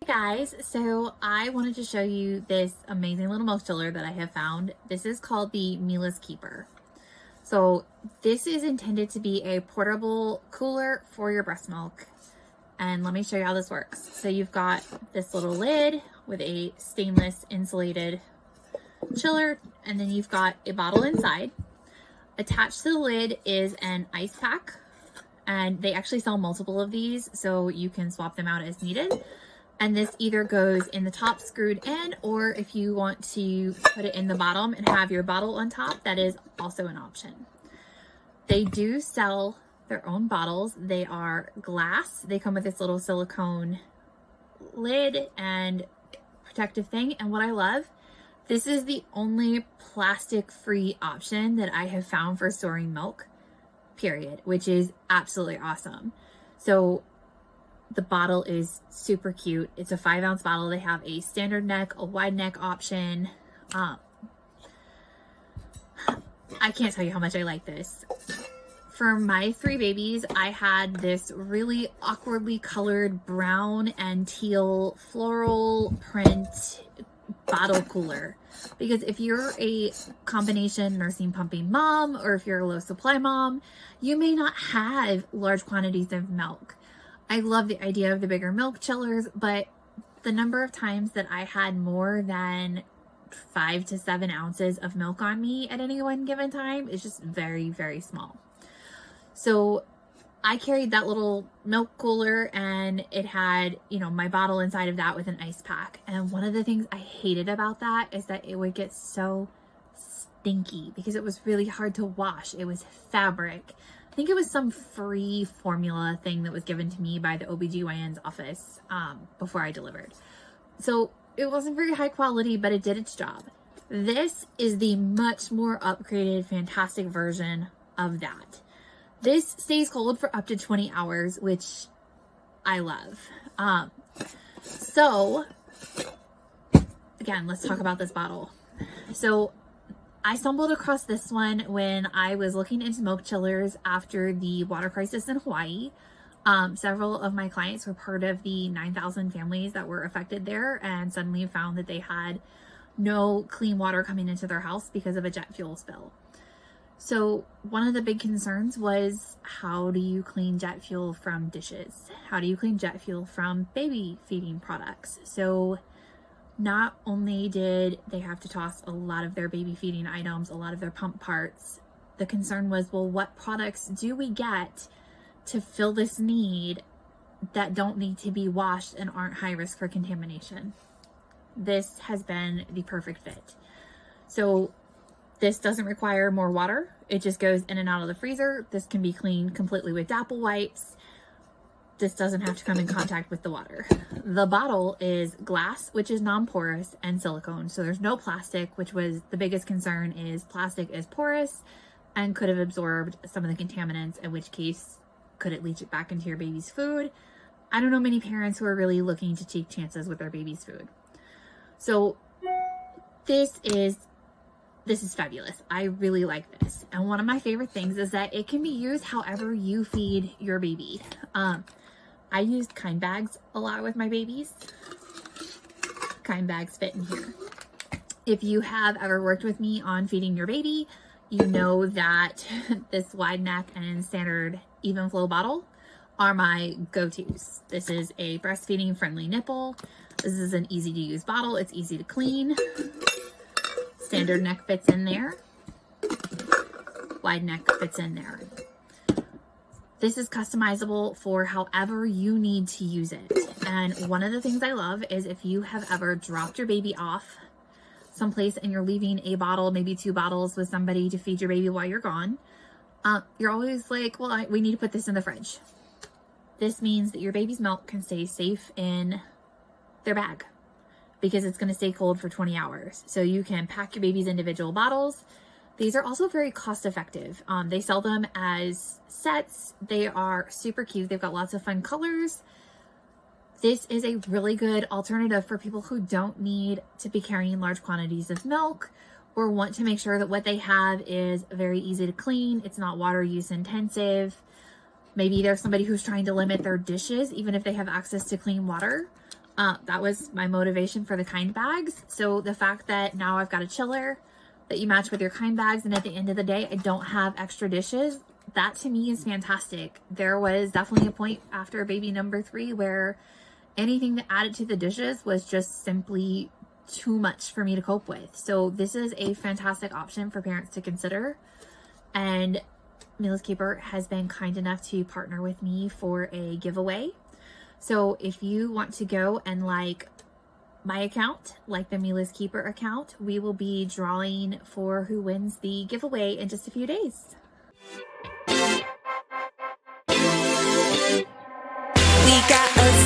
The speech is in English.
Guys, so I wanted to show you this amazing little milk chiller that I have found. This is called the Mila's Keeper. So this is intended to be a portable cooler for your breast milk. And let me show you how this works. So you've got this little lid with a stainless insulated chiller, and then you've got a bottle inside. Attached to the lid is an ice pack, and they actually sell multiple of these, so you can swap them out as needed. And this either goes in the top screwed in, or if you want to put it in the bottom and have your bottle on top, that is also an option. They do sell their own bottles. They are glass. They come with this little silicone lid and protective thing. And what I love, this is the only plastic-free option that I have found for storing milk, period, which is absolutely awesome. So the bottle is super cute. It's a 5-ounce bottle. They have a standard neck, a wide neck option. I can't tell you how much I like this. For my 3 babies, I had this really awkwardly colored brown and teal floral print bottle cooler. Because if you're a combination nursing pumping mom, or if you're a low supply mom, you may not have large quantities of milk. I love the idea of the bigger milk chillers, but the number of times that I had more than 5 to 7 ounces of milk on me at any one given time is just very, very small. So I carried that little milk cooler, and it had, my bottle inside of that with an ice pack. And one of the things I hated about that is that it would get so stinky because it was really hard to wash. It was fabric. I think it was some free formula thing that was given to me by the OBGYN's office before I delivered. So it wasn't very high quality, but it did its job. This is the much more upgraded, fantastic version of that. This stays cold for up to 20 hours, which I love. So again, let's talk about this bottle. So I stumbled across this one when I was looking into milk chillers after the water crisis in Hawaii. Several of my clients were part of the 9,000 families that were affected there, and suddenly found that they had no clean water coming into their house because of a jet fuel spill. So one of the big concerns was, how do you clean jet fuel from dishes? How do you clean jet fuel from baby feeding products? So not only did they have to toss a lot of their baby feeding items, a lot of their pump parts, the concern was, well, what products do we get to fill this need that don't need to be washed and aren't high risk for contamination? This has been the perfect fit. So this doesn't require more water. It just goes in and out of the freezer. This can be cleaned completely with Dapple wipes. This doesn't have to come in contact with the water. The bottle is glass, which is non-porous, and silicone. So there's no plastic, which was the biggest concern, is plastic is porous and could have absorbed some of the contaminants, in which case could it leach it back into your baby's food? I don't know many parents who are really looking to take chances with their baby's food. So this is fabulous. I really like this. And one of my favorite things is that it can be used however you feed your baby. I used kind bags a lot with my babies. Kind bags fit in here. If you have ever worked with me on feeding your baby, you know that this wide neck and standard even flow bottle are my go-tos. This is a breastfeeding friendly Nipple. This is an easy to use bottle. It's easy to clean. Standard neck fits in there. Wide neck fits in there. This is customizable for however you need to use it. And one of the things I love is if you have ever dropped your baby off someplace and you're leaving a bottle, maybe 2 bottles with somebody to feed your baby while you're gone, you're always like, well, we need to put this in the fridge. This means that your baby's milk can stay safe in their bag because it's going to stay cold for 20 hours. So you can pack your baby's individual bottles. These are also very cost effective. They sell them as sets. They are super cute. They've got lots of fun colors. This is a really good alternative for people who don't need to be carrying large quantities of milk, or want to make sure that what they have is very easy to clean. It's not water use intensive. Maybe there's somebody who's trying to limit their dishes, even if they have access to clean water. That was my motivation for the kind bags. So the fact that now I've got a chiller that you match with your kind bags, and at the end of the day, I don't have extra dishes, that to me is fantastic. There was definitely a point after baby number 3 where anything that added to the dishes was just simply too much for me to cope with. So this is a fantastic option for parents to consider. And Mila's Keeper has been kind enough to partner with me for a giveaway. So if you want to go and like my account, like the Mila's Keeper account, we will be drawing for who wins the giveaway in just a few days. We got a